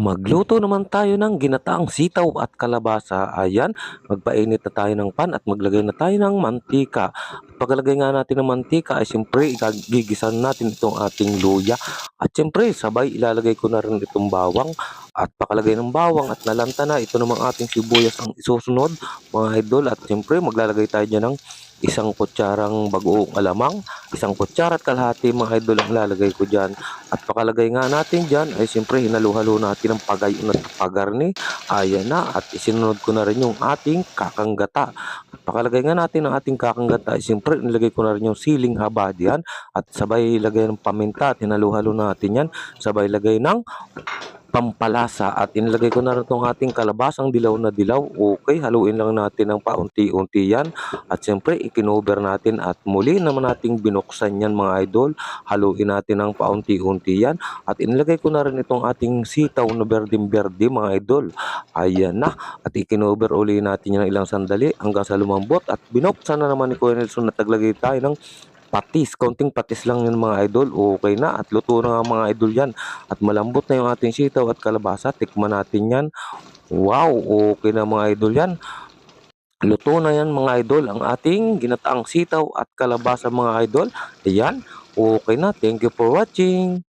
Magluto naman tayo ng ginataang sitaw at kalabasa. Ayan, magpainit na tayo ng pan at maglagay na tayo ng mantika. At pagkalagay nga natin ng mantika ay siyempre gigisan natin itong ating luya. At siyempre sabay ilalagay ko na rin itong bawang. At pakalagay ng bawang at nalanta na, ito namang ating sibuyas ang isusunod mga idol. At siyempre maglalagay tayo dyan ng isang kutsarang bagoong alamang, isang kutsara at kalahati mga idol ang lalagay ko dyan. At pakalagay nga natin dyan ay siyempre hinalo-halo natin ang pagayon at pagarni. Ayan na, at isinunod ko na rin yung ating kakanggata. At pakalagay nga natin ang ating kakanggata ay siyempre nilagay ko na rin yung siling haba diyan. At sabay lagay ng paminta at hinalo-halo natin yan. Sabay lagay ng pampalasa at inilagay ko na rin itong ating kalabasang dilaw na dilaw. Okay, haluin lang natin ng paunti-unti yan. At siyempre, ikinover natin at muli naman nating binuksan yan mga idol. Haluin natin ng paunti-unti yan. At inilagay ko na rin itong ating sitaw na berdeng-berde mga idol. Ayan na. At ikinover uli natin yan ng ilang sandali hanggang sa lumambot. At binuksan na naman ni Kuya Nelson at naglagay tayo ng patis, konting patis lang yun mga idol, okay na at luto na nga mga idol yan at malambot na yung ating sitaw at kalabasa, tikman natin yan. Wow, okay na mga idol yan, luto na yan mga idol ang ating ginataang sitaw at kalabasa mga idol. Ayan, okay na, thank you for watching.